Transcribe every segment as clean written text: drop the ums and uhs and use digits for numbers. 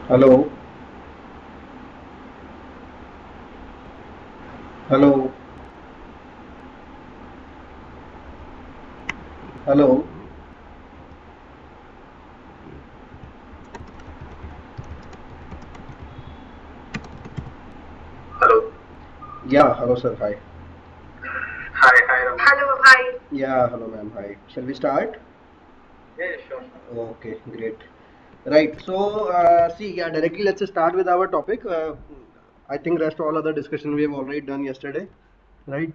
Hello, hello, hello. Hello. Yeah, hello, sir. Hi. Hi, Ramesh. Hello, hi. Yeah, hello, ma'am. Hi. Shall we start? Yeah, sure. Okay, great. Right. So, see, yeah, directly let's start with our topic. I think rest all other discussion we have already done yesterday, right?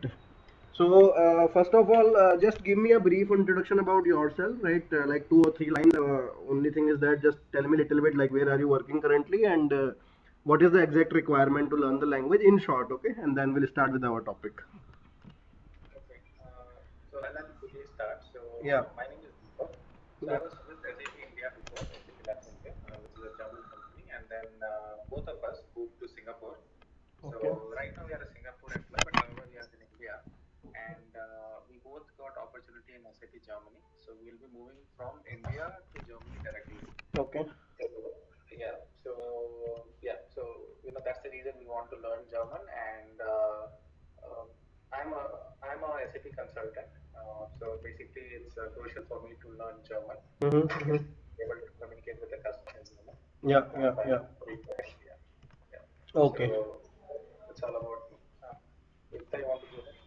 So, first of all, just give me a brief introduction about yourself, right? Like two or three lines. Only thing is that just tell me a little bit like where are you working currently and what is the exact requirement to learn the language in short, okay? And then we'll start with our topic. Okay. So I'll quickly start. So Yeah. my name is Deepak. So I Yeah. was with SAP India before, SAP Labs India, which is a German company, and then both of us moved to Singapore. Okay. So right now we are a Singapore employee, but however we are in India, and we both got opportunity in SAP Germany. So we'll be moving from India to Germany directly. Okay. So yeah, so that's the reason we want to learn German, and um, I'm a SAP consultant. So basically, it's crucial for me to learn German Mm-hmm. and be able to communicate with the customer in German Yeah, yeah, by yeah. request. Yeah, yeah. Okay. So that's all about me. If I want to go ahead.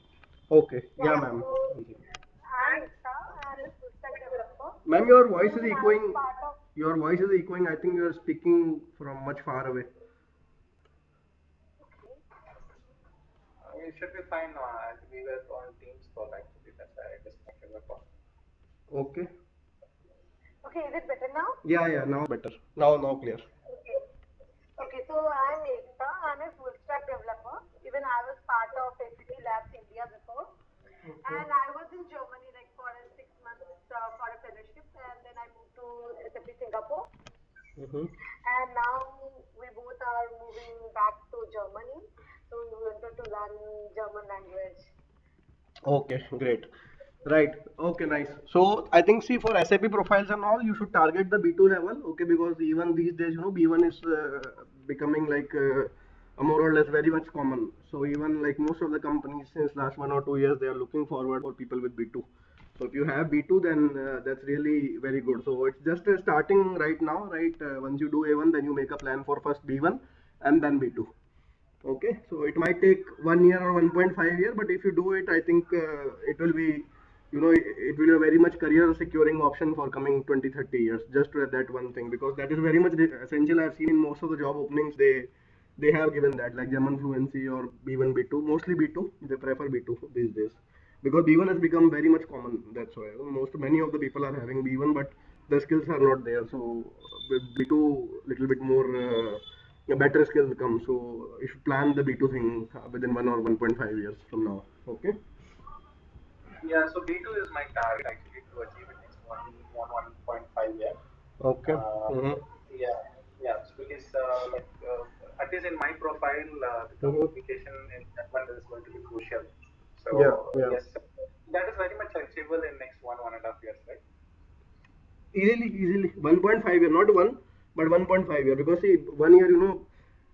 Okay. Yeah, Yeah, ma'am. so I'm Ekta. I'm a full stack developer. Ma'am, your voice is Even I was echoing. part of. Your voice is echoing. I think you are speaking from much far away. Okay. It should be fine now. We were on Teams call actually. That's why I disconnected the call. Okay. Okay, is it better now? Yeah, yeah. Now better. Now clear. Okay. Okay, so I'm Ekta. I'm a full stack developer. Even I was part of SAP Labs India before. And I was in Germany like for 6 months for a fellowship. And then I moved to SAP Singapore. Mm-hmm. And now we both are moving back to Germany. So we wanted to learn German language. Okay, great. Right. Okay, nice. So I think see for SAP profiles and all, you should target the B2 level. Okay, because even these days, B1 is becoming like a more or less very much common. So even like most of the companies since last 1 or 2 years, they are looking forward for people with B2. So if you have B2, then that's really very good. So it's just starting right now, right? Once you do A1, then you make a plan for first B1 and then B2. Okay, so it might take 1 year or 1.5 year, but if you do it, I think it will be, it will be a very much career securing option for coming 20, 30 years. Just to add that one thing, because that is very much essential. I've seen in most of the job openings, they have given that like German fluency or B1, B2, mostly B2. They prefer B2 these days because B1 has become very much common. That's why many of the people are having B1, but the skills are not there. So with B2, little bit more. A better skill will come. So you should plan the B2 thing within 1 or 1.5 years from now. Okay. Yeah, so B2 is my target actually to achieve it next 1.5 year. Okay. Uh, Mm-hmm. yeah, yeah. So because at least in my profile, the Mm-hmm. communication in German is going to be crucial. Yeah, So yeah. yes, that is very much achievable in next 1.5 years, right? Easily. 1.5 year, not one, but 1.5 year. Because see, 1 year,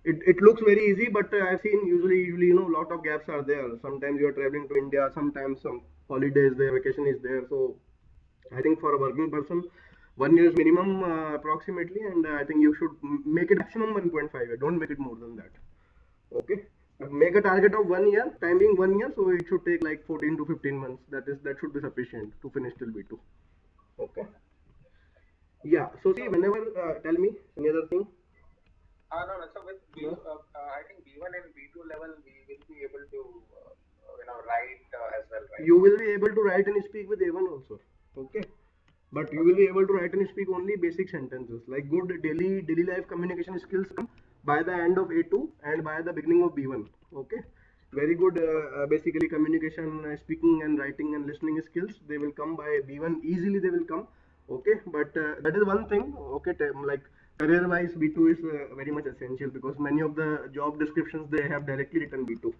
it looks very easy, but I've seen usually, lot of gaps are there. Sometimes you're traveling to India, sometimes some holidays there, vacation is there. So I think for a working person, 1 year is minimum approximately, and I think you should make it maximum 1.5 year. Don't make it more than that. Okay. Make a target of 1 year, time being 1 year, so it should take like 14 to 15 months. That should be sufficient to finish till B2. Okay. Yeah. So see, So whenever tell me any other thing. no, no. So with No. I think B1 and B2 level, we will be able to write as well, right? You will be able to write and speak with A1 also. Okay. But you will Okay. be able to write and speak only basic sentences. Like good daily life communication skills come by the end of A2 and by the beginning of B1. Okay. Very good Okay. basically communication, speaking and writing and listening skills. They will come by B1 easily. They will come. Okay. But that is one thing. Okay. Like career wise, B2 is very much essential because many of the job descriptions they have directly written B2.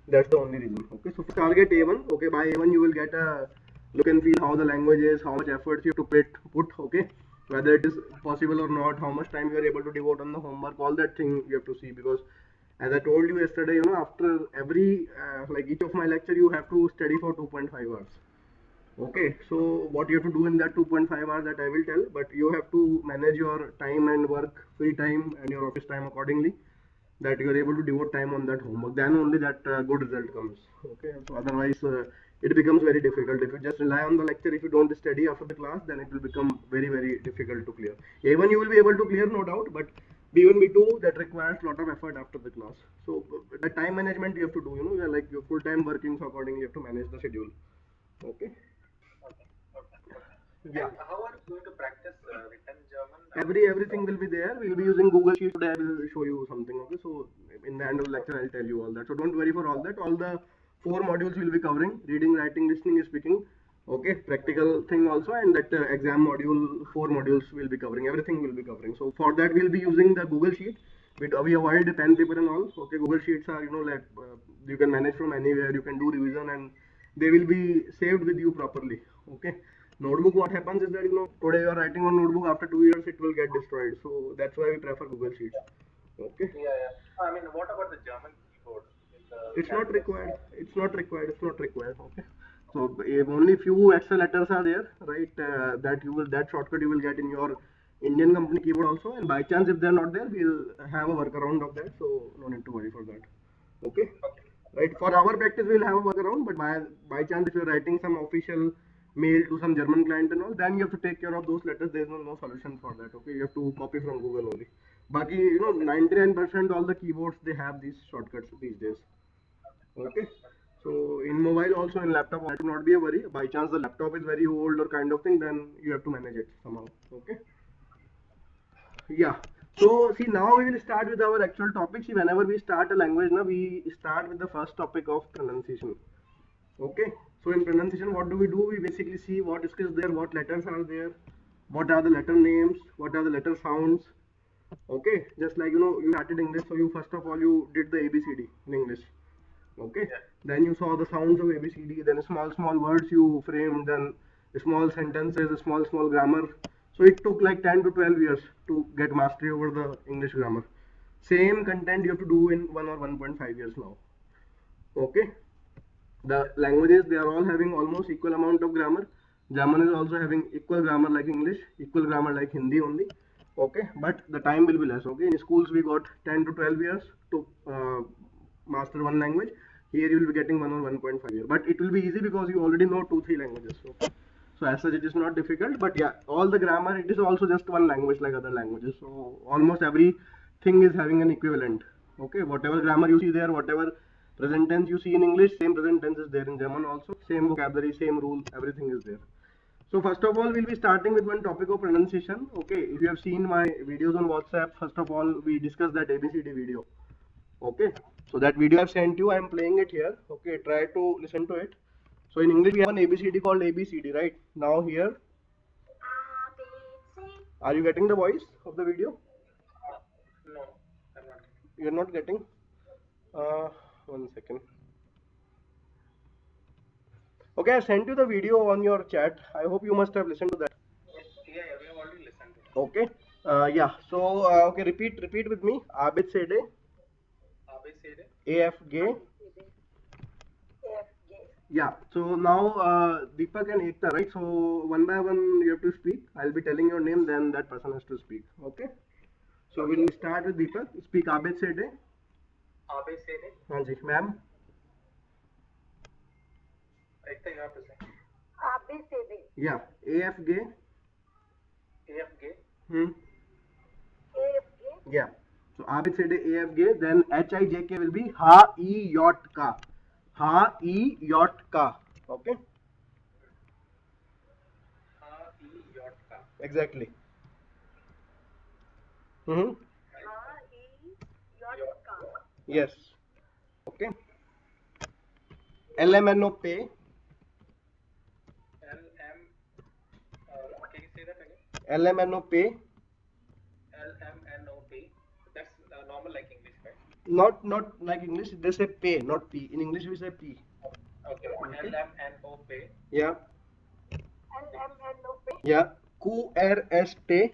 That's the only reason. Okay, so target A1. Okay, by A1 you will get a look and feel how the language is, how much efforts you have to put. Okay, whether it is possible or not, how much time you are able to devote on the homework, all that thing you have to see. Because as I told you yesterday, after every like each of my lecture, you have to study for 2.5 hours. Okay, so what you have to do in that 2.5 hours, that I will tell, but you have to manage your time and work, free time and your office time accordingly, that you are able to devote time on that homework. Then only that good result comes. Okay, so otherwise it becomes very difficult. If you just rely on the lecture, if you don't study after the class, then it will become very, very difficult to clear. Even you will be able to clear, no doubt, but B1, B2, that requires a lot of effort after the class. So the time management you have to do, you are like your full time working, so accordingly you have to manage the schedule. Okay. Yeah. And how are you going to practice written German? Everything will be there. We'll be using Google Sheets today. I will show you something. Okay, so in the end of the lecture, I'll tell you all that. So don't worry for all that. All the four modules will be covering: reading, writing, listening, speaking. Okay, practical thing also, and that exam module, four modules will be covering. Everything will be covering. So for that, we'll be using the Google Sheet. We avoid pen, paper, and all. Okay, Google Sheets are like you can manage from anywhere. You can do revision, and they will be saved with you properly. Okay. Notebook, what happens is that today you are writing on notebook, after 2 years it will get destroyed. So that's why we prefer Google Sheets. Okay. Yeah, yeah. I mean, what about the German keyboard with the It's not calculus? required. It's not required. It's not required. Okay. So if only few extra letters are there, right? That shortcut you will get in your Indian company keyboard also. And by chance if they're not there, we'll have a workaround of that. So no need to worry for that. Okay. Okay. Right, for our practice we'll have a workaround, but by chance if you're writing some official mail to some German client and all, then you have to take care of those letters. There's no solution for that. Okay, you have to copy from Google only. Baki, 99% all the keyboards they have these shortcuts these days. Okay. So in mobile also, in laptop, that will not be a worry. By chance the laptop is very old or kind of thing, then you have to manage it somehow. Okay. Yeah. So see, now we will start with our actual topic. See, whenever we start a language, now we start with the first topic of pronunciation. Okay. So in pronunciation, what do? We basically see what is there, what letters are there, what are the letter names, what are the letter sounds. Okay. Just like you started English, so you first of all you did the ABCD in English. Okay. Yeah. Then you saw the sounds of ABCD. Then small words you framed. Then small sentences, small grammar. So it took like 10 to 12 years to get mastery over the English grammar. Same content you have to do in 1 or 1.5 years now. Okay. The languages, they are all having almost equal amount of grammar. German is also having equal grammar like English, equal grammar like Hindi only. Okay, but the time will be less. Okay, in schools we got 10 to 12 years to master one language. Here you will be getting 1 or 1.5 years, but it will be easy because you already know 2 3 languages. Okay? So as such it is not difficult, but yeah, all the grammar, it is also just one language like other languages. So almost everything is having an equivalent. Okay, whatever grammar you see there, whatever present tense you see in English, same present tense is there in German also. Same vocabulary, same rule, everything is there. So first of all, we'll be starting with one topic of pronunciation. Okay, if you have seen my videos on WhatsApp, first of all, we discussed that ABCD video. Okay, so that video I've sent you, I'm playing it here. Okay, try to listen to it. So in English, we have an ABCD called ABCD, right? Now here, are you getting the voice of the video? No, I'm not. You're not getting? Uh, 1 second. Okay, I sent you the video on your chat. I hope you must have listened to that. Yes, yeah, yeah, we have already listened to that. Okay. Yeah. So okay, repeat with me. Abid said ABCD. AFG. AFG. Yeah. So now Deepak and Ekta, right? So one by one you have to speak. I'll be telling your name, then that person has to speak. Okay. So we'll start with Deepak. Speak Abid said. ABCD. Hanji, ma'am. Ekta, you have to say. ABCD. Yeah. AFG. AFG. Hmm. AFG. Yeah. So Abid said AFG. Then HIJK will be Ha I Yot Ka. Ha I Yot Ka. Okay. Yotka. Exactly. Mm-hmm. Yotka. Yes. Okay. LMNO pay. LM. Can you say that again? LMNO pay. LMNOP. That's normal like English, right? Not like English. They say pay, not P. In English we say P. Okay. Okay. LMNOP. Yeah. LMNOP. Yeah. QRST.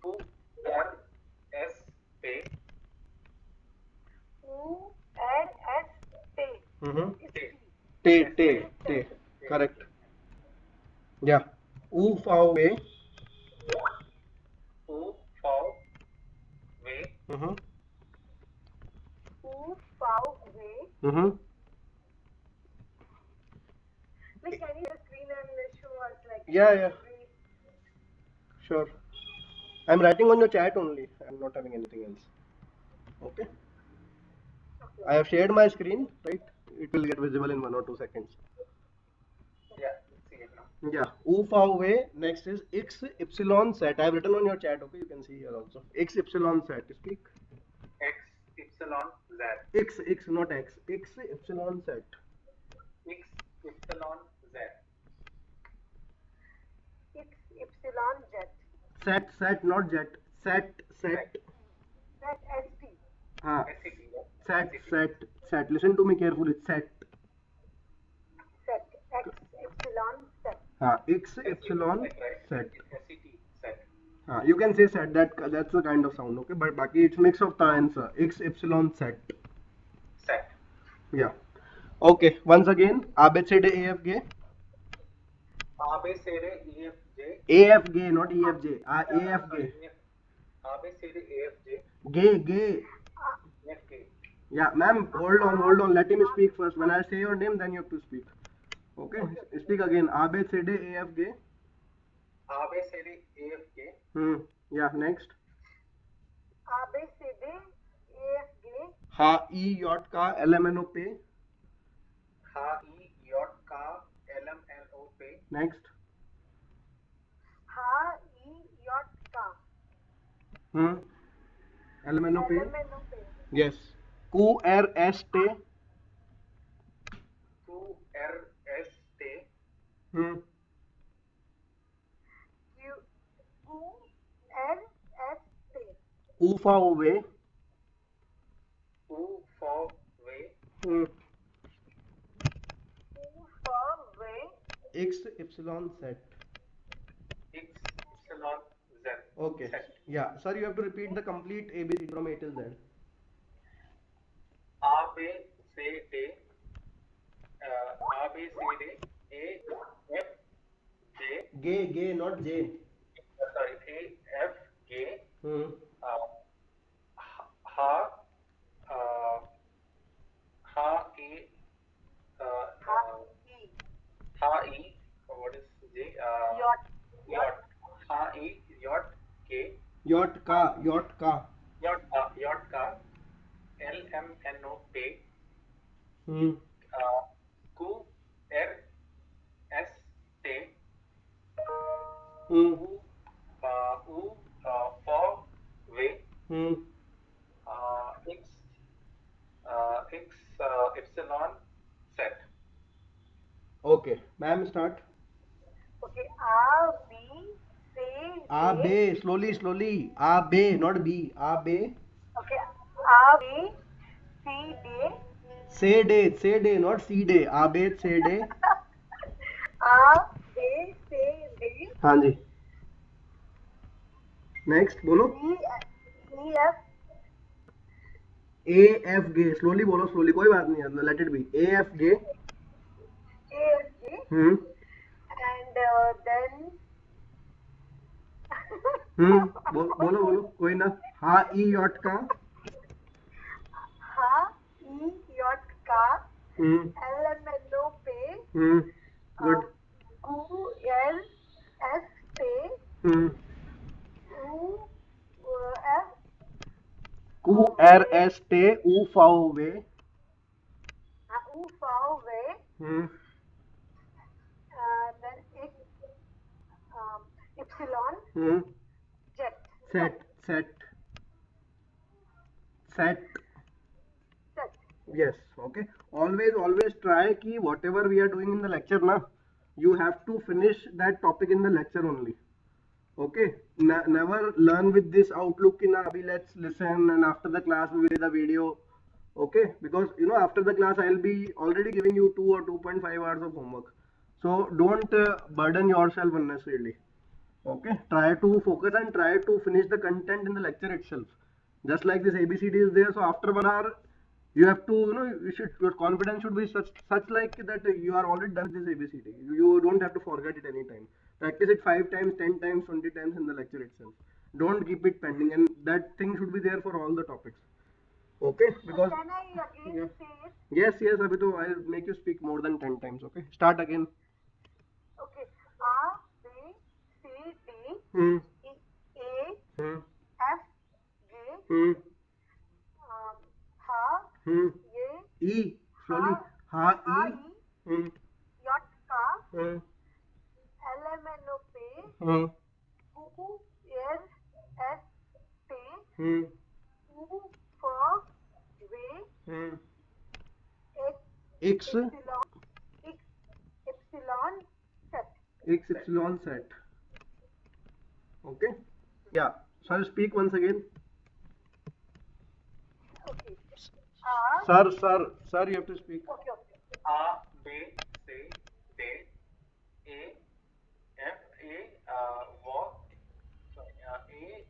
QRST. QRST. Mm-hmm. It's T. T. Correct. Yeah. UFAW. UFAW. Mm-hmm. UFAW. Mm-hmm. Like, can you screen and show us like Yeah. every? Sure. I'm writing on your chat only. I'm not having anything else. Okay. Okay. I have shared my screen, right? It will get visible in 1 or 2 seconds. Yeah, see it now. Yeah. UFAW. Next is X epsilon set. I have written on your chat. Okay, you can see here also. X epsilon set. Speak. X epsilon Z. X not X. X epsilon set. X epsilon Z. X epsilon jet. Set not jet. Set. That ST. Ah. SET. Yeah. Set. Listen to me carefully. Set. Set. X epsilon set. X epsilon Right? set. SET set. You can say set. That's the kind of sound. Okay, but baki it's mix of ta and sa. X epsilon set. Set. Yeah. Okay. Once again, ABCD AFG. ABCD EFJ. AFG, not EFJ. AFG. ABCD EFJ. Gay. EFK. Yeah, ma'am. Hold on. Let him speak first. When I say your name, then you have to speak. Okay. Speak again. ABCD AFG. ABCD EFK. Yeah. Next. ABCD AFG. EYK LMNOP. HIYK LMNOP. Next. HIYK. LMNOP. LMNOP. Yes. QRST. QRST. QRST. UFAW. UFAW. UFAW. X epsilon set. X epsilon Z. Okay. Set. Yeah. Sir, you have to repeat the complete ABC from A till Z. ABCD. ABCD A F J. Gay, not J. Sorry, A F J. Hmm. Ha uh, Ha E HE. Ha E. What is J? Yacht. Ha E yacht K. Yotka. Yacht car. LMNOP. Hmm. Q R S T. Hmm. U for way. Hmm. X X epsilon set. Okay. Ma'am, start. Okay. A B C A D. B. Slowly. A B, not B. A B. Okay. A B C D. Say day, not C day. A B say day. A B C D. हाँ जी. Next, बोलो. E F AFG. Slowly बोलो, कोई बात नहीं है. Let it be. AFG. A F G. Hmm. And then बोलो कोई ना. हाँ E yacht का. HIYK Hmm. LMNOP Good. QRST Hmm. UF QRST UFAW. UFAW. Hmm. Then epsilon Hmm. jet. Set. Yes. Okay. Always try कि whatever we are doing in the lecture na, you have to finish that topic in the lecture only. Okay. Never learn with this outlook in abhi let's listen and after the class we will see the video. Okay. Because after the class I'll be already giving you 2 or 2.5 hours of homework. So don't burden yourself unnecessarily. Okay, try to focus and try to finish the content in the lecture itself. Just like this ABCD is there, so after 1 hour, you have to, your confidence should be such like that you are already done with this ABCD. You don't have to forget it anytime. Practice it 5 times, 10 times, 20 times in the lecture itself. Don't keep it pending, and that thing should be there for all the topics. Okay, because Can I again yeah. say it? Yes, Abhitu, I'll make you speak more than 10 times. Okay, start again. Okay. A, B, C, D, Hmm. E, A, Hmm. F, G, Hmm. H, Hmm. A, E. Slowly. Ha. H, E. E, Hmm. J, K, Hmm. L, M, N, O, P, Hmm. Q, R, S, T, Hmm. U, F, V, Hmm. X, X. Epsilon, X, Epsilon, set. X epsilon set. Okay. Yeah. So I'll speak once again. Okay. A, Sir, you have to speak. okay, okay. A, B, C, D, E, F, A, what? Sorry, A,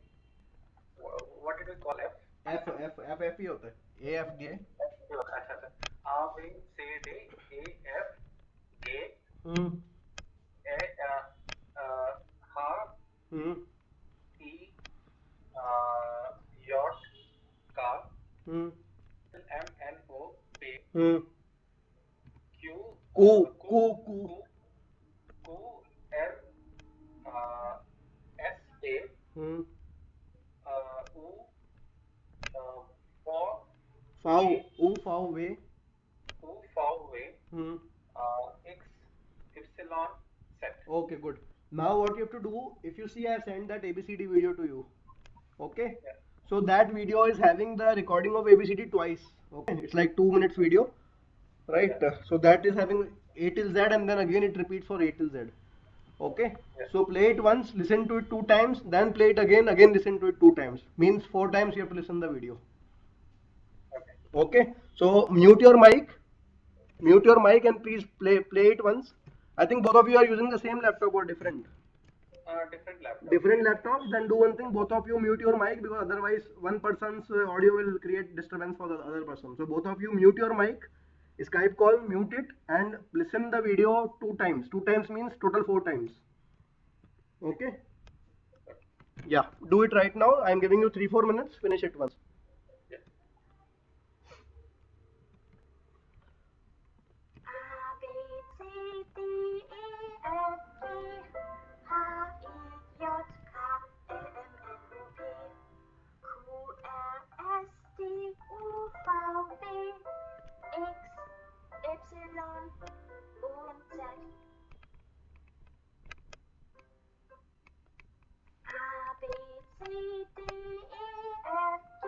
what did we call F? F ही होता है. A F G. अच्छा अच्छा A, B, C, D, E, F, G, Hmm. A, H, Hmm. E, yacht, car, Hmm. L, M, N, O, P, Hmm. Q, Ku. Q, Ku. Ku. Q, Q, R, S, A, Hmm. U, for, Fau. V, U. Fau. Way. U, for, V, Hmm. X, epsilon, set. Okay, good. Now what you have to do, if you see I have sent that ABCD video to you. Okay. Yeah. So that video is having the recording of ABCD twice. Okay. It's like 2 minutes video. Right. Yeah. So that is having A till Z and then again it repeats for A till Z. Okay. Yeah. So play it once, listen to it 2 times, then play it again listen to it 2 times. Means 4 times you have to listen the video. Okay. Okay. So mute your mic and please play it once. I think both of you are using the same laptop or different. Different laptop. Different laptops. Then do one thing, both of you mute your mic because otherwise one person's audio will create disturbance for the other person. So both of you mute your mic, Skype call, mute it and listen the video 2 times. 2 times means total 4 times. Okay. Yeah, do it right now. I'm giving you 3-4 minutes. Finish it once. Yeah. A, B, C, D, E, F, G, H, I, J, K, L, M, N, O, P, Q, R, S, T, U, V, W, X, Epsilon, und Z. A, B, C, D, E, F, G,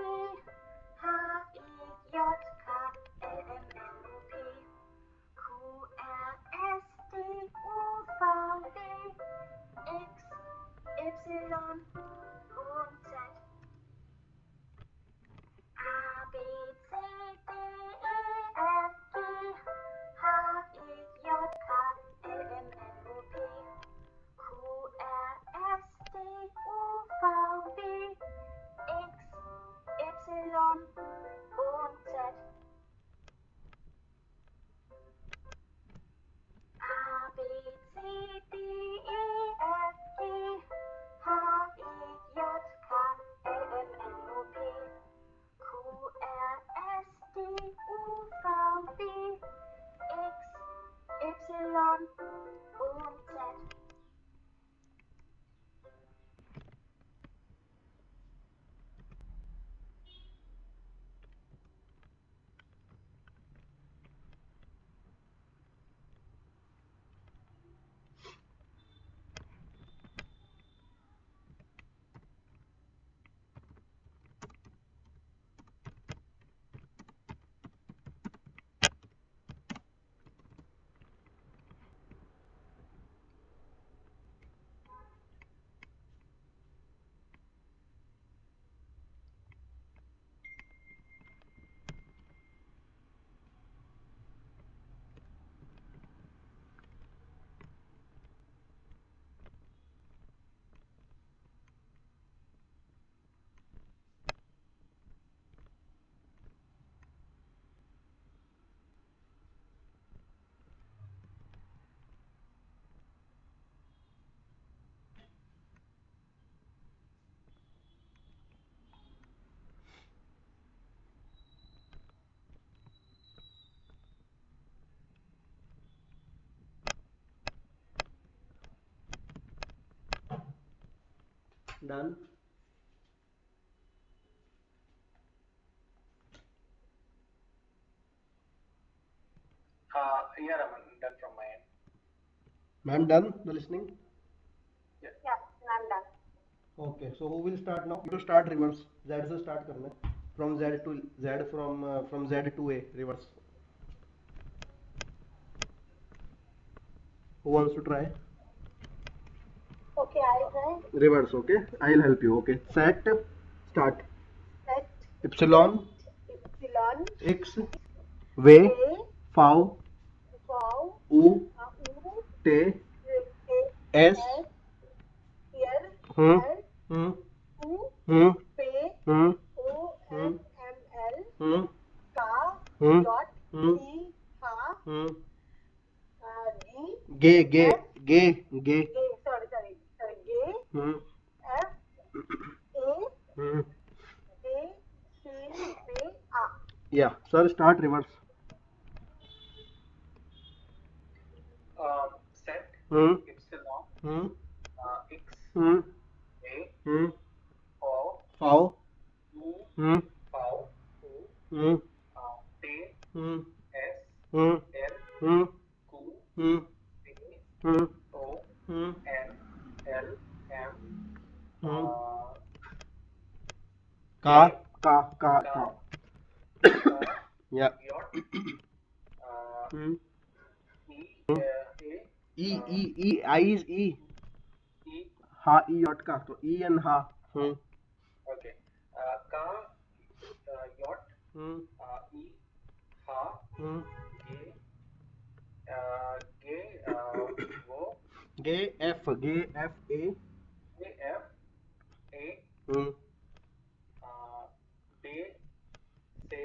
Done. Yeah, Raman, done from my end. Ma'am, done the listening? Yeah. Yeah, I'm done. Okay, so who will start now? You start reverse. Z से start करना है. From Z to Z, from Z to A reverse. Who wants to try? Okay, I'll try. Reverse, okay? I'll help you. Okay. Set, start. Set, Epsilon, epsilon, X, V, A, V, wow, U, U, T, A, S, S, here, hmm, L, hmm, U, hmm, P, hmm, O, hmm, S, M, L, hmm, Ka, hmm, dot, hmm, T, Ha, hmm. G, Gay, gay, F, gay, gay. G, sorry, G, Hmm, F, A, hmm. B, C, B, A. Yeah, sir, start reverse. Set Hmm, epsilon hmm, x hmm, a hmm. o V, u hmm, v u hmm, t hmm, s hmm, l hmm, q hmm, p hmm, o hmm, n l m hmm. Ka, k ka. ka ka Yeah. yacht Hmm. e a I is E. e Ha, E, yacht ka. So E and ha. Hmm. okay ka yacht Hmm. e ha Hmm. गे गे वो Gay F, gay F, A. A F A Hmm. Day से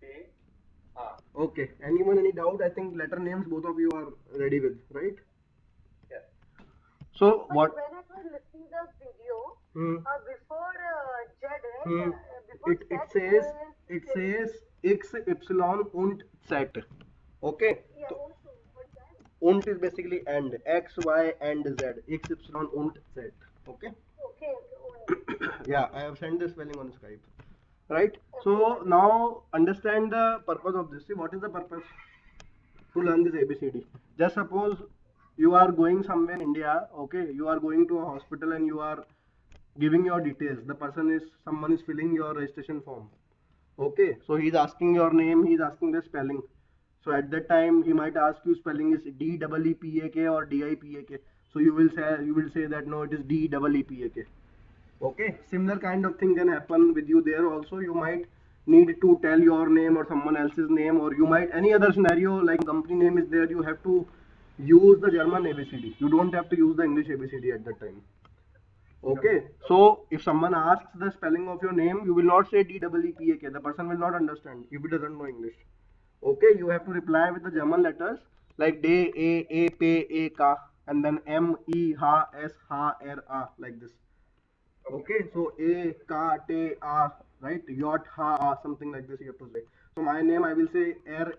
पे आ Okay. Anyone, any doubt? I think letter names both of you are ready with, right? yes So But what? when I was listening the video, Hmm. before Z, right? Hmm. Before It set, says X epsilon und Z. Okay. yeah, So also, what's that? und is basically and X, Y, and Z. X epsilon und Z. Okay. Okay, only. Yeah, I have sent the spelling on Skype. Right. Okay, So now understand the purpose of this. See, what is the purpose to learn this ABCD? Just suppose you are going somewhere in India. Okay, you are going to a hospital and you are giving your details. The person is someone is filling your registration form. Okay, so he's asking your name, he's asking the spelling. So at that time he might ask you spelling is D-E-E-P-A-K or D-I-P-A-K. So you will say that no, it is D-E-E-P-A-K. Okay, similar kind of thing can happen with you there also. You might need to tell your name or someone else's name, or you might any other scenario like company name is there. You have to use the German ABCD. You don't have to use the English ABCD at that time. Okay, so if someone asks the spelling of your name, you will not say D-E-E-P-A-K. The person will not understand if he doesn't know English. Okay, you have to reply with the German letters like D, A, P, A, K, and then M, E, H, S, H, R, A, like this. Okay, so A, K, T, A, right? Yacht, Ha, A, something like this you have to say. So my name I will say R,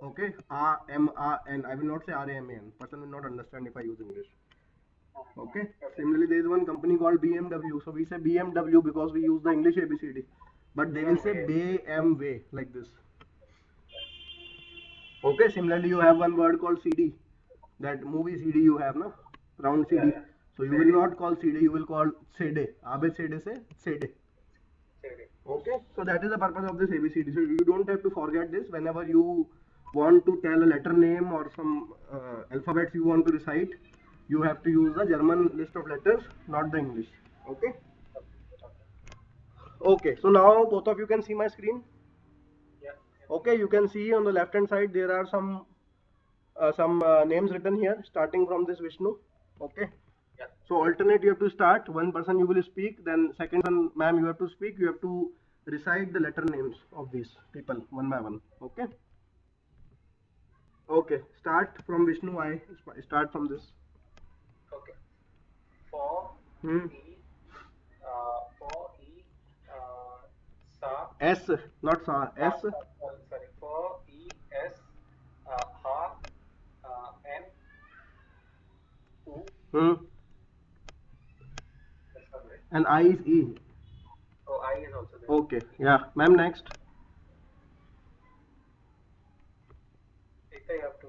okay, A, M, A, N. I will not say R, A, M, A, N. Person will not understand if I use English. Okay. okay Similarly, there is one company called BMW. So we say BMW because we use the English ABCD. But they will say okay BMW like this. Okay. Similarly, you have one word called CD. That movie CD you have, no? Round yeah CD. yeah So you will CD not call CD, you will call CD. Abe CD se CD. CD Okay. So that is the purpose of this ABCD. So you don't have to forget this whenever you want to tell a letter name or some alphabets you want to recite. You have to use the German list of letters, not the English. Okay. okay Okay, so now both of you can see my screen. yeah Okay, you can see on the left hand side there are some names written here, starting from this Vishnu. Okay, yeah so alternate you have to start. One person you will speak, then second person, ma'am, you have to speak. You have to recite the letter names of these people one by one. Okay. Okay, start from Vishnu. I start from this. okay for Hmm. e for e sa S, not sa. S. sorry for e s ha n u Hmm. And I is E. Oh, I is also there. Okay, yeah. Ma'am, next. Ekta, you have to.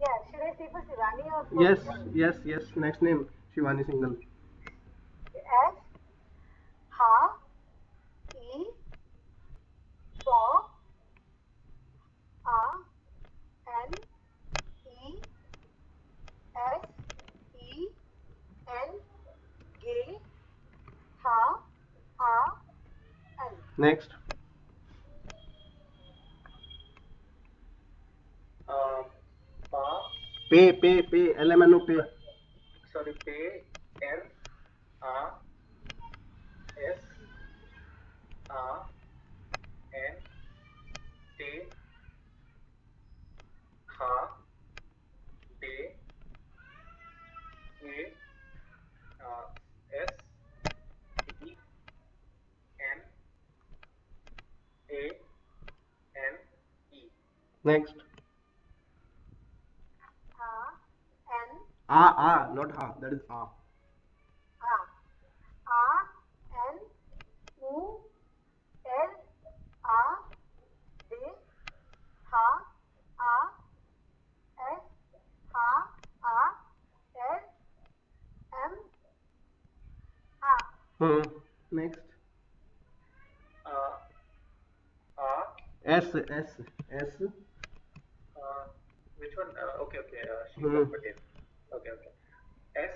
Yeah, should I say for Shivani or for Yes, Shivani? yes, yes. Next name, Shivani Singhal. S, Ha, E, for, A, N, E, S, E, N, G, Ha, A, N. Next. Uh, Pa, Pay. LMNO pay. sorry, P, N, A, S, A, N, T, Kha, D, A, S, E, N, A, N, E. Next. A, N, Not ha. That is A. A, A, N, U, L, A, D, Ha, A, S, Ha, A, S, M, A. Next. Uh, A, S. which one? Okay. Hmm. Sheila Patel. Okay. S,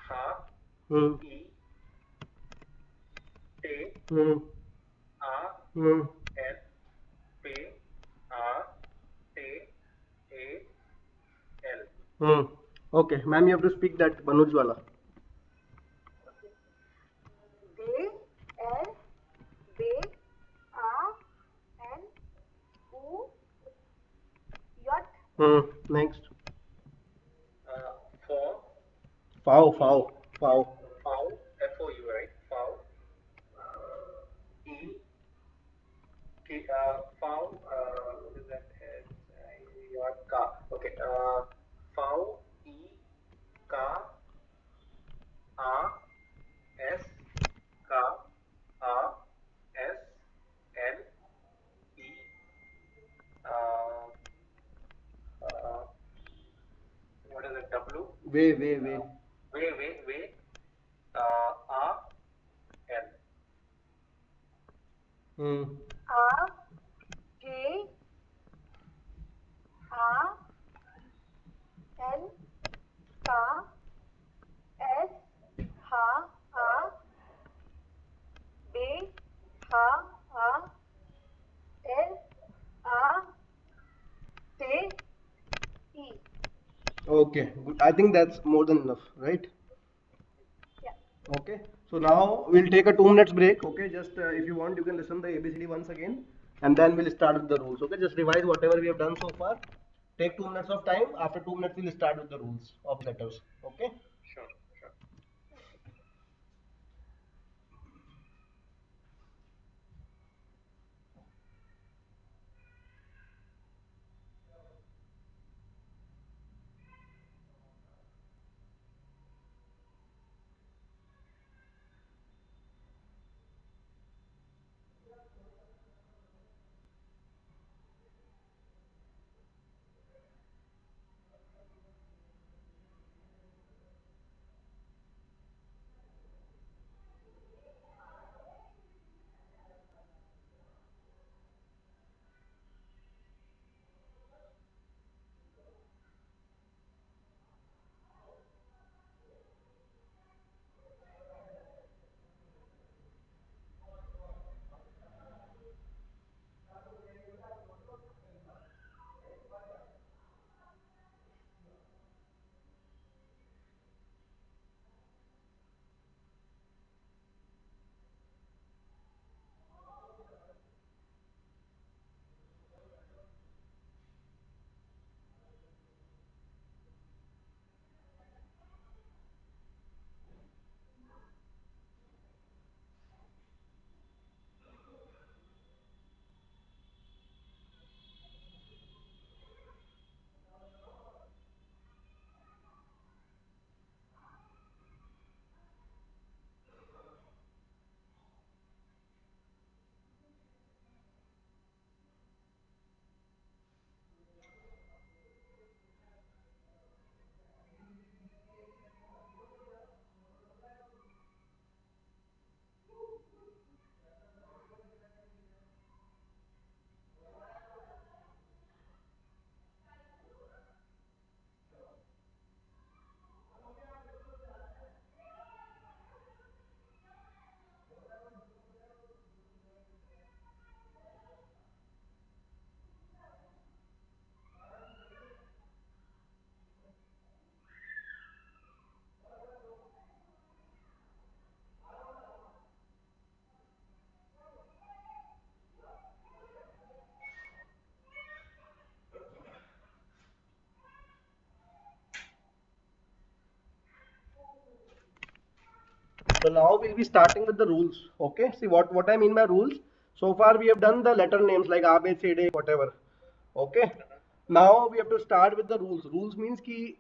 Ha, Hmm. E, T, Hmm. A, Hmm. N, P, R, T, A, L. Hmm. Okay, ma'am, you have to speak that Banuj wala. D, L, B, A, N, U, J, Next. For, Fow. Foul, F-O-U, right? Foul, E, Foul, what is that? Your car. Okay, Foul, E, car, R, S, car, R, S, L, E, uh, uh, what is it? W, Way. way, R, L. Hmm. A, G, A, N, K, S, H, A, B, H, A, L, A, T, E. Okay, good. I think that's more than enough, right? Yeah. Okay. So now we'll take a 2 minutes break. Okay, just if you want, you can listen the ABCD once again, and then we'll start with the rules. Okay, just revise whatever we have done so far. Take 2 minutes of time. After 2 minutes, we'll start with the rules of letters. Okay. Sure. So now we'll be starting with the rules. Okay, see what I mean by rules. So far we have done the letter names like A, B, C, D, whatever. Okay. Now we have to start with the rules. Rules means ki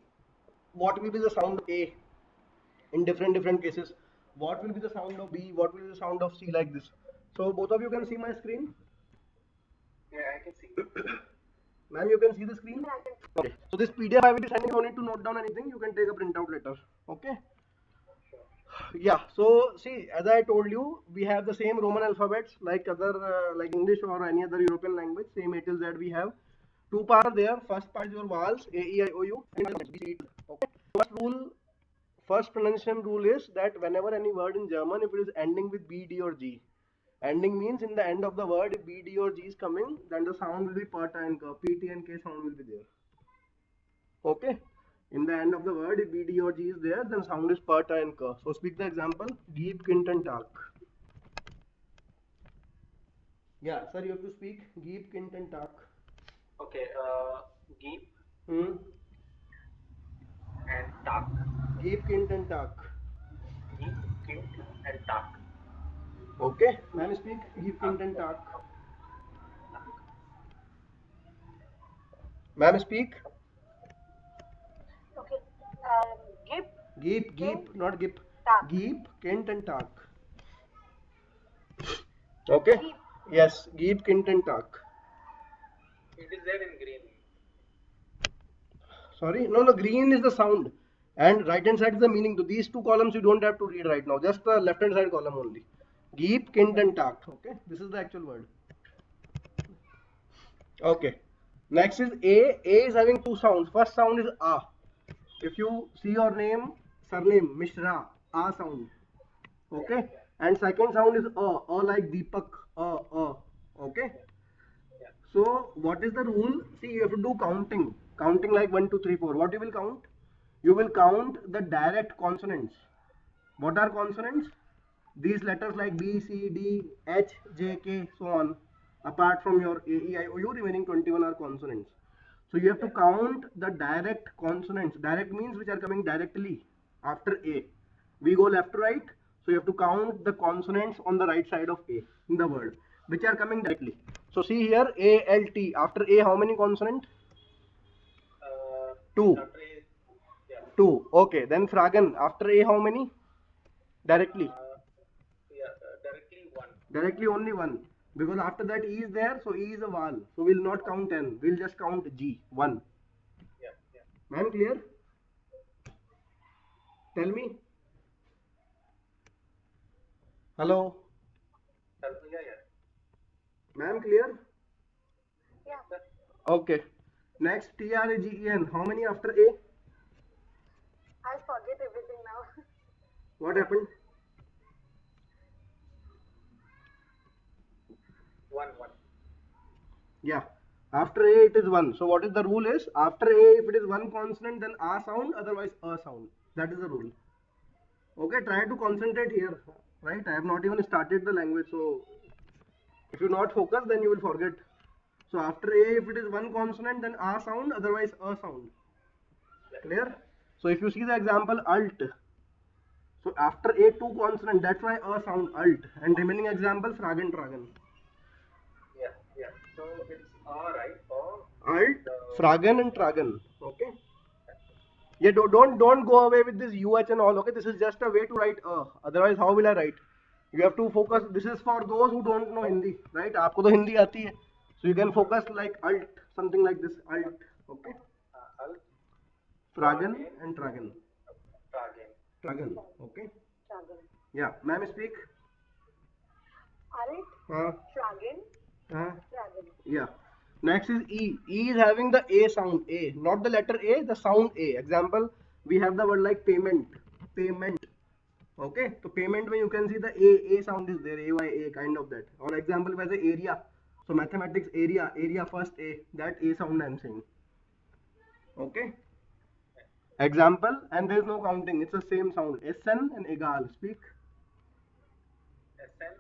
what will be the sound of A in different cases. What will be the sound of B? What will be the sound of C, like this. So both of you can see my screen. Yeah, I can see. Ma'am, you can see the screen. Okay. So this PDF I will be sending. You don't need to note down anything. You can take a printout later. Okay. Yeah, so see, as I told you, we have the same Roman alphabets like other like English or any other European language. Same A till Z we have. Two parts are there. First part is your vowels A, E, I, O, U. And okay. First pronunciation rule is that whenever any word in German, if it is ending with B, D, or G, ending means in the end of the word, if B, D, or G is coming, then the sound will be P, T, and K. P, T, and K sound will be there. Okay. In the end of the word, if B, D, or G is there, then sound is P, T, and K. So speak the example. Geep, Kint, and Tak. Yeah, sir, you have to speak. Geep, Kint, and Tak. Okay, Geep Hmm. and Tak. Geep, Kint, and Tak. Geep, Kint, and Tak. Okay. Ma'am, speak. Geep, Kint, and Tak. Ma'am, speak. Okay. Gip, Geep, Kint, Geep, not Gip. Tak. Geep, Kint, and Tak. Okay. Geep. Yes, Geep, Kint, and Tak. It is there in green. Sorry, no, green is the sound, and right hand side is the meaning. So these two columns you don't have to read right now, just the left hand side column only. Geep, Kint, and Tak. Okay, this is the actual word. Okay, next is A. A is having two sounds. First sound is A. If you see your name, surname, Mishra, A sound. Okay, and second sound is A like Deepak, A. Okay. Yeah. So what is the rule? See, you have to do counting. Counting like 1, 2, 3, 4. What you will count? You will count the direct consonants. What are consonants? These letters like B, C, D, H, J, K, so on. Apart from your A, E, I, O, U, remaining 21 are consonants. So you have to count the direct consonants. Direct means which are coming directly after A. We go left to right. So you have to count the consonants on the right side of A in the word, which are coming directly. So see here A, L, T. After A, how many consonant? Two. After A, yeah. Two. Okay. Then Fragan. After A, how many? Directly. Yeah, directly one. Directly only one. Because after that E is there, so E is a vowel. So we'll not count N. We'll just count G. 1. Yeah, yeah. Ma'am, clear? Tell me. Hello. Yeah, yeah. Ma'am, clear? Yeah. Okay. Next, T-R-A-G-E-N. How many after A? I forget everything now. What happened? One, one. Yeah. After A, it is 1. So what is the rule is? After A, if it is one consonant, then A sound, otherwise A sound. That is the rule. Okay, try to concentrate here. Right? I have not even started the language. So if you not focus, then you will forget. So after A, if it is one consonant, then A sound, otherwise A sound. Clear? So if you see the example alt. So after A, two consonant, that's why A sound alt. And remaining example, fragan, tragan. Yeah, yeah. So it's right, or Alt, fragan, and tragan. Okay. Yeah, don't go away with this UH and all. Okay, this is just a way to write A. Otherwise, how will I write? You have to focus. This is for those who don't know Hindi, right? आपको तो हिंदी आती है. So you can focus like alt, something like this, alt. Okay. alt, Fragan and tragan. Tragan. Tragan. Okay. Tragan. Yeah, ma'am, speak. Alt, Uh, Tragan, uh, Tragan. yeah. Next is E. E is having the A sound. A, not the letter A, the sound A. Example, we have the word like payment. Payment. Okay. So payment when you can see the A sound is there. A kind of that. Or example, if I say area. So mathematics area first A. That A sound I'm saying. Okay. Example, and there is no counting. It's the same sound. SN and egal. Speak. SN,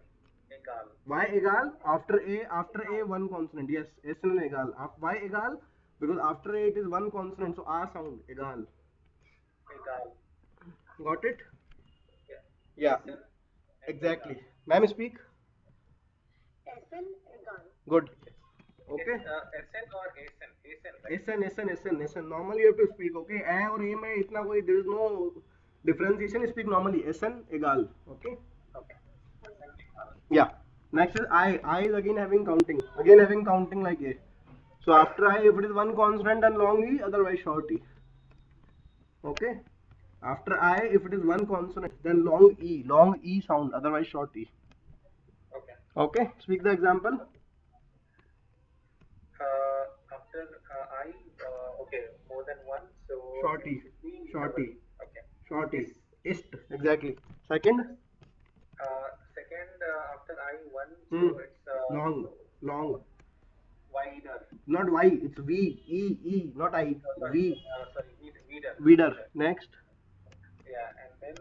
egal. Why egal? After A one consonant. Yes, SN and egal. Why egal? Because after A it is one consonant, so A sound egal. Egal. Got it? Yeah. Yeah, SN and exactly. Egal. Ma'am, speak. SN Egan. Good. It's Okay. SN or ASN? ASN, right? SN. Normally you have to speak. Okay. A और A में इतना कोई there is no differentiation. Speak normally. SN egal. Okay. Okay. SN Egal. Yeah. Next is I. I is again having counting. Again having counting like A. So after I, if it is one consonant and long E, otherwise short E. Okay. After I, if it is one consonant, then long E sound, otherwise short E. Okay. Okay. Speak the example. After I, okay, more than one, so Short it E. should be Short double E. E. Okay. Short Is E. Ist. Exactly. Second. second after I one, Hmm. so it's Long. wider. Not Y. It's V. E. Not I. Sorry, V. sorry, wider, Wider. wider. Next. Yeah, and then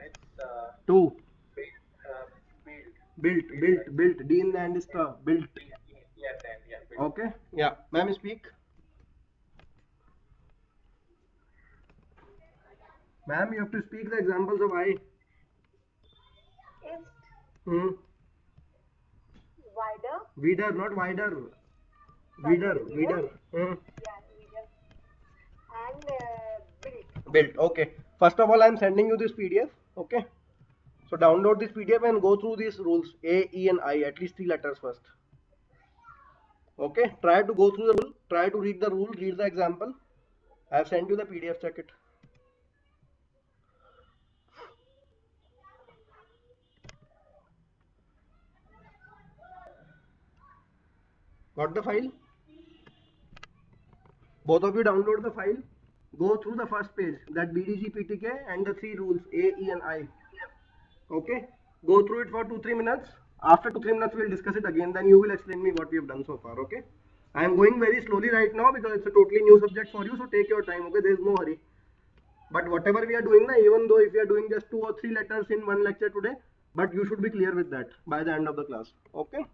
it's Two. build, uh, build, build, Built. right? Built. D in the end is ka. Built. Yes, and yeah, build. Okay. Yeah. Ma'am, speak. Ma'am, you have to speak the examples of I. Ist Hmm. wider. Wider, not wider. Sorry, Wider. wider. Hmm. Yeah, wider. And built. Built. Okay. First of all, I'm sending you this PDF. Okay. So download this PDF and go through these rules A, E, and I. At least 3 letters first. Okay. Try to go through the rule. Try to read the rule. Read the example. I have sent you the PDF. Check it. Got the file? Both of you download the file. Go through the first page. That BDG, PTK, and the 3 rules A, E, and I. Okay. Go through it for 2-3 minutes. After 2-3 minutes, we'll discuss it again. Then you will explain me what we have done so far. Okay. I am going very slowly right now because it's a totally new subject for you. So take your time. Okay. There is no hurry. But whatever we are doing now, even though if we are doing just 2 or 3 letters in one lecture today, but you should be clear with that by the end of the class. Okay.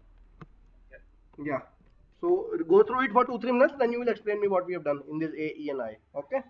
Yeah. Yeah. So go through it for 2-3 minutes. Then you will explain me what we have done in this A, E, and I. Okay.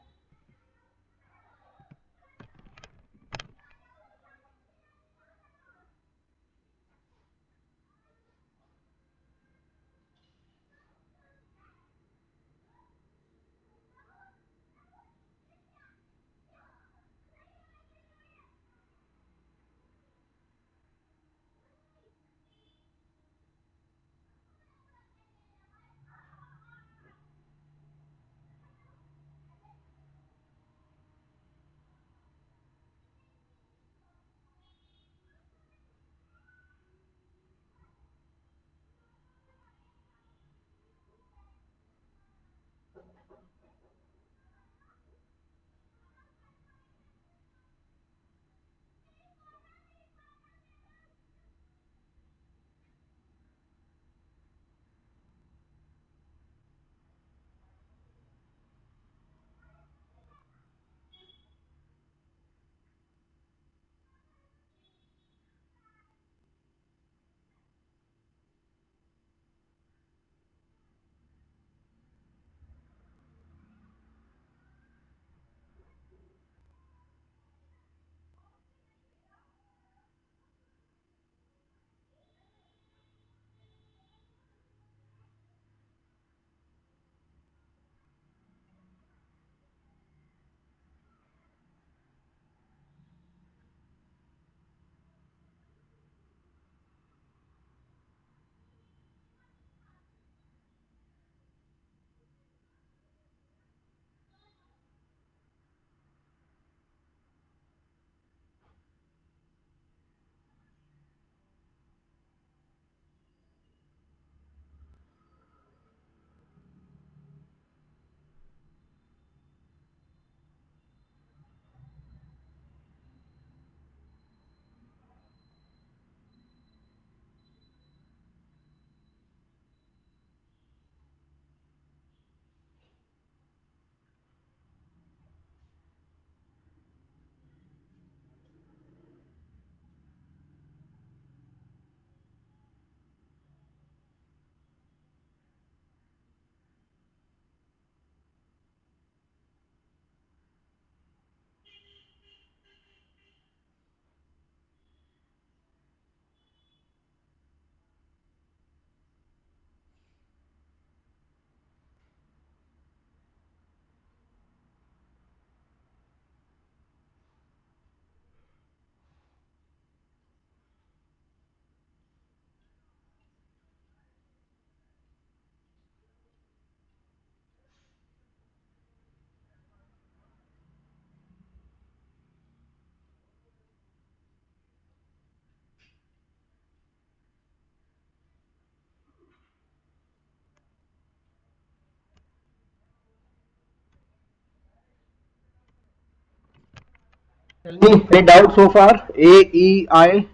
Tell me, any doubt so far? A, E, I,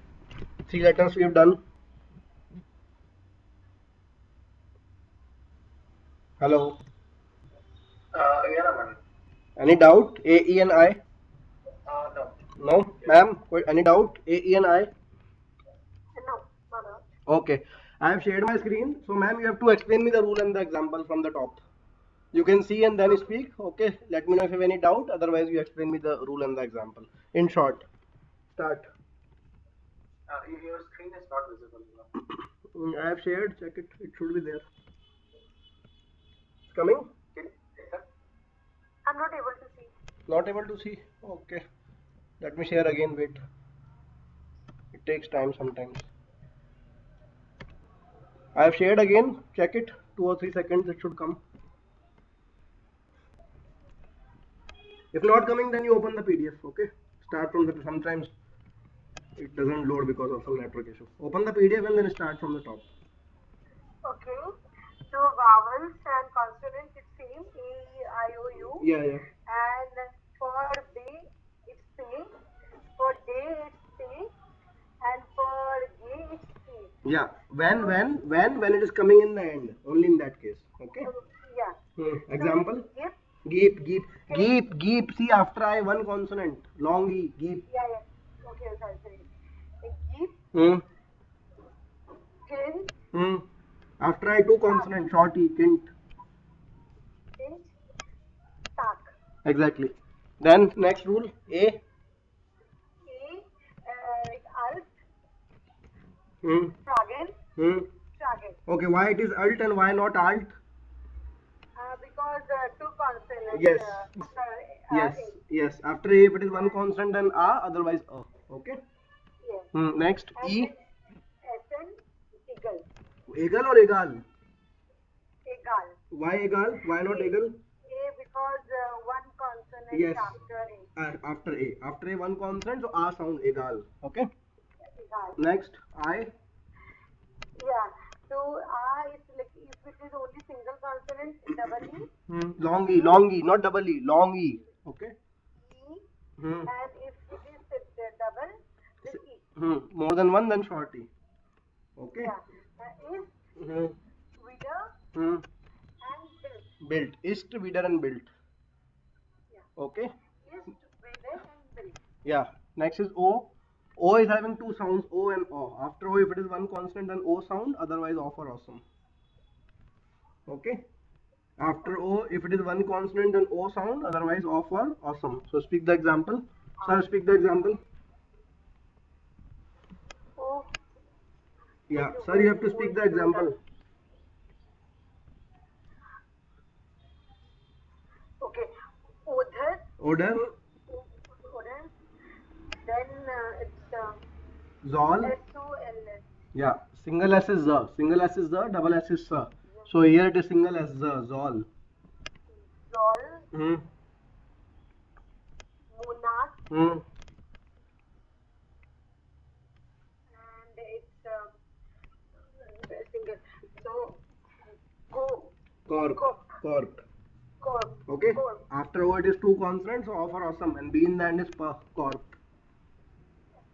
three letters we've done. Hello. Yeah, Raman. Any doubt? A, E, and I? No. No, ma'am. Any doubt? A, E, and I? No, no. Okay. I have shared my screen. So, ma'am, you have to explain me the rule and the example from the top. You can see and then speak. Okay. Let me know if you have any doubt. Otherwise, you explain me the rule and the example. In short, start. Your screen is not visible. I have shared. Check it. It should be there. It's coming. Can you check that? I'm not able to see. Not able to see. Okay. Let me share again. Wait. It takes time sometimes. I have shared again. Check it. 2 or 3 seconds. It should come. If not coming, then you open the PDF. Okay. Start from the. Sometimes it doesn't load because of some network issue. Open the PDF and then start from the top. Okay. So vowels and consonants it's same A, E, I, O, U. Yeah, yeah. And for B it's C. For D it's C. And for G it's C. Yeah. When it is coming in the end. Only in that case. Okay. Yeah. Example. So Gip. Geep. See, after I one consonant. Long E. Geep. Yeah. Okay, sorry. Gip. Hmm. Kin. Hmm. After I two consonant. Short E. Kint. Pinch. Tak. Exactly. Then next rule. A. A. Alt. Hmm. Tragen. Hmm. Tragen. Okay. Why it is alt and why not alt? Because two consonants. Yes. Yes. Yes. After A, if it is one consonant, then A. Otherwise, A. Okay. Yes. Next. And E. SN. Eagle. Egal or egal? Egal. Why egal? Why not egal? A because one consonant Yes. after A. After A. After A, one consonant, so A sound egal. Okay. Egal. Next. I. Yeah. So A is like if it is only single consonant, double E. Long E, not double E. Long E. Okay. E. Hmm. And if it is double, then E. More than one, then short E. Okay. Yeah. Is, Hmm. widder, Hmm. and built. Built. Ist, widder, and built. Yeah. Okay. Is, widder, and built. Yeah. Next is O. O is having two sounds, O and O. After O, if it is one consonant, then O sound. Otherwise, O for awesome. Okay. After O, if it is one consonant, then O sound. Otherwise, O for awesome. So speak the example. Sir, speak the example. O. Yeah. Sir, you have to speak the example. Okay. Odhar. Odor. Odhar. Then it's Zol. SOLS. Yeah. Single S is Z. Single S is Z. Double S is S. So here it is single S Z. Zol. Zol. Hmm. Monarch. Hmm. And it's single. So go. Cork. Cork. Corp. Okay. Corp. After O, it is two consonants. So O for awesome. And B in the end is P. Cork.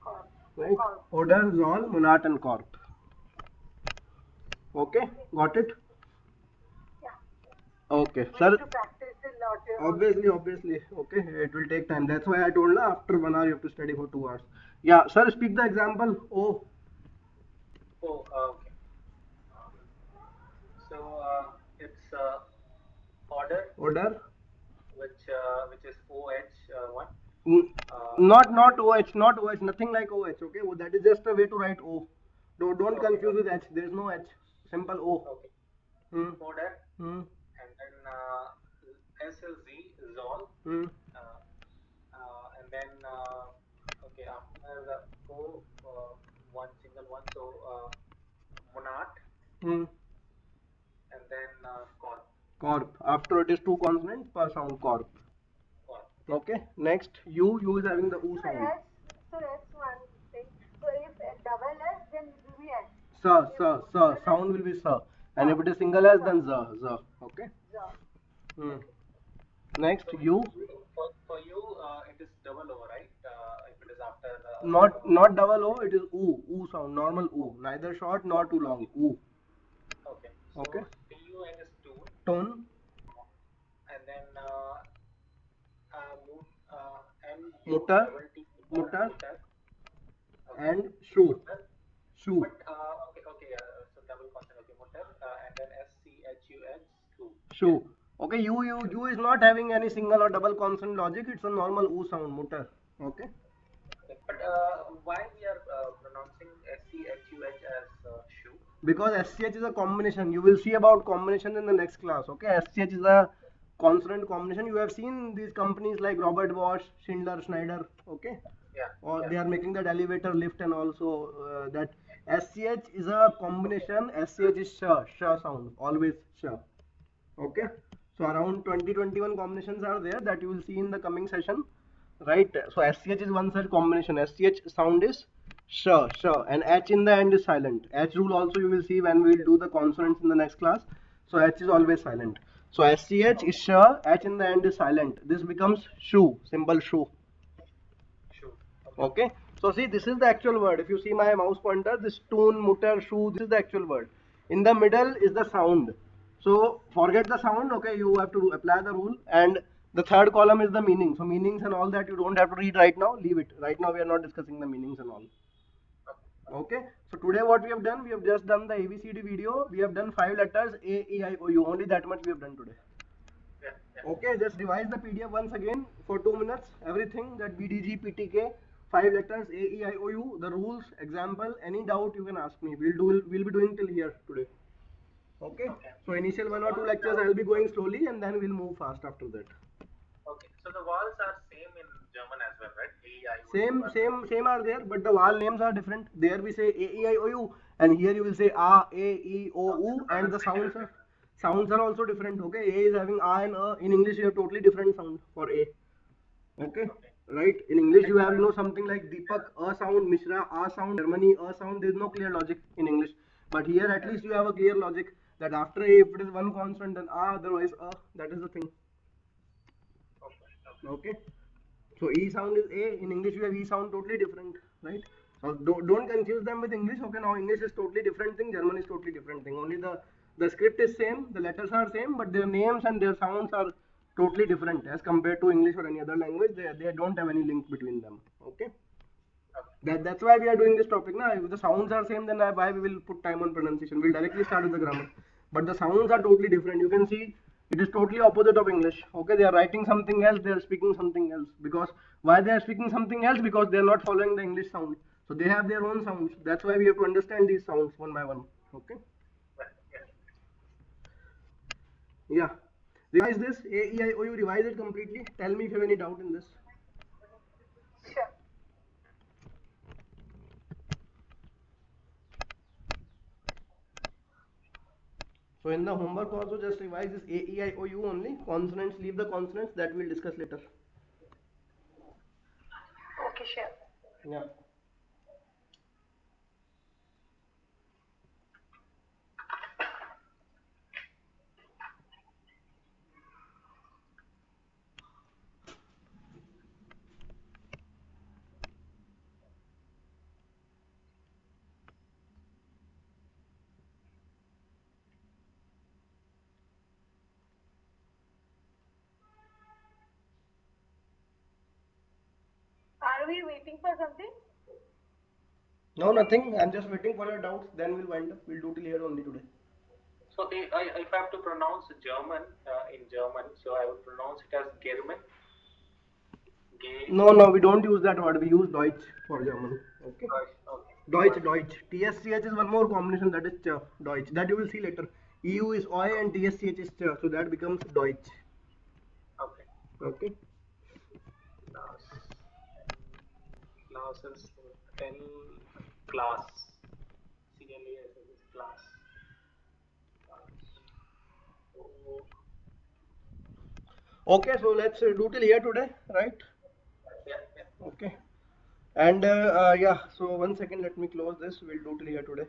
Corp. Right? Corp. Odor, Zol, Monarch, and Corp. Okay. Got it? Yeah. Okay. We Sir. need to practice a lot. Obviously. Okay. It will take time. That's why I told you after 1 hour you have to study for 2 hours. Yeah. Sir, speak the example. O. Oh, okay. So it's order, Odor. which is OH1. Mm, Uh, not OH. Not OH. Nothing like OH. Okay. Well, that is just a way to write O. Don't Okay, confuse with H. There is no H. Simple O. okay. Hmm. Order, Hmm. and then S is Z, Zol, Hmm. and then okay, after the O, one single one, so Monarch, Hmm. and then Corp. Corp. After it is two consonants per sound. Corp. Corp. Okay. Next. U is having the U sound. So that's one thing. So if double S, then it will be S. Sa. Sound will be sa. And if it is single S, then za. Okay. So, Hmm. Next. U. For you, it is double O, right? not double O, it is oo sound, normal oo, neither short nor too long. Oo. Okay. So Okay. TUN is tune, Tone, and then moon, mutter, MUTT, mutter, mutter. Okay. and shoe. Mutter. Shoe. But okay. So double consonant. Okay, mutter, and then SCHUH, school. Shoe. Okay, you is not having any single or double consonant logic. It's a normal oo sound, mutter. Okay. Okay. But why we are pronouncing SCHUH as shoe? Because SCH is a combination. You will see about combination in the next class. Okay, SCH is a consonant combination. You have seen these companies like Robert Bosch, Schindler, Schneider. Okay, Yeah. or Yeah. they are making that elevator lift, and also that SCH is a combination. SCH is sh sound, always sh. Okay, so around 20-21 combinations are there that you will see in the coming session, right? So SCH is one such combination. SCH sound is sh, and H in the end is silent. H rule also you will see when we will do the consonants in the next class. So H is always silent. So SCH is sh, H in the end is silent. This becomes shoe, simple shoe. Shoe. Okay, so see, this is the actual word. If you see my mouse pointer, this tune, mutter, shoe, this is the actual word. In the middle is the sound. So forget the sound. Okay, you have to apply the rule. And the third column is the meaning. So meanings and all that you don't have to read right now. Leave it. Right now we are not discussing the meanings and all. Okay, so today what we have done, we have just done the ABCD video. We have done 5 letters A, E, I, O, U. Only that much we have done today. Yeah. Yeah. Okay, just revise the PDF once again for 2 minutes. Everything that BDG, PTK, 5 letters A, E, I, O, U, the rules, example, any doubt you can ask me. We'll be doing till here today. Okay. Okay. So initial So 1 or 2 vowels lectures I will be going slowly, and then we'll move fast after that. Okay. So the vowels are same in German as well, right? A, I, O, U. Same are there, but the vowel names are different. There we say A, E, I, O, U, and here you will say A, E, O, U, and the sounds are also different. Okay, A is having A and In English, you have totally different sound for A. Okay, Okay. right? In English, you have something like Deepak, a sound, Mishra, a sound, Germany, a sound. There is no clear logic in English, but here at least you have a clear logic that after A, if it is one consonant, then a, otherwise a. That is the thing. Okay. Okay. So E sound is A. In English, you have E sound totally different, right? So don't confuse them with English. Okay, now English is totally different thing. German is totally different thing. Only the script is same. The letters are same, but their names and their sounds are totally different as compared to English or any other language. They don't have any link between them. Okay. That's why we are doing this topic now. If the sounds are same, then why we will put time on pronunciation? We'll directly start with the grammar. But the sounds are totally different. You can see it is totally opposite of English. Okay, they are writing something else, they are speaking something else. Because why they are speaking something else? Because they are not following the English sound. So they have their own sounds. That's why we have to understand these sounds one by one. Okay. Right. Yeah. Yeah. Revise this. A, E, I, O, U. Revise it completely. Tell me if you have any doubt in this. Sure. So in the homework also just revise this A, E, I, O, U only. Consonants, leave the consonants that we'll discuss later. Okay, sure. Yeah. Are we waiting for something? No, nothing. I'm just waiting for your doubts. Then we'll wind up. We'll do till here only today. So if I have to pronounce German in German, so I would pronounce it as German. No, we don't use that word. We use Deutsch for German. Okay. Okay. Deutsch. TSCH is one more combination, that is ch. Deutsch. That you will see later. EU is oi and TSCH is ch. So that becomes Deutsch. Okay. Okay. Class is L class. CLAS is class. So, Okay, so let's do till here today, right? yeah. Okay. And yeah, so 1 second, let me close this. We'll do till here today.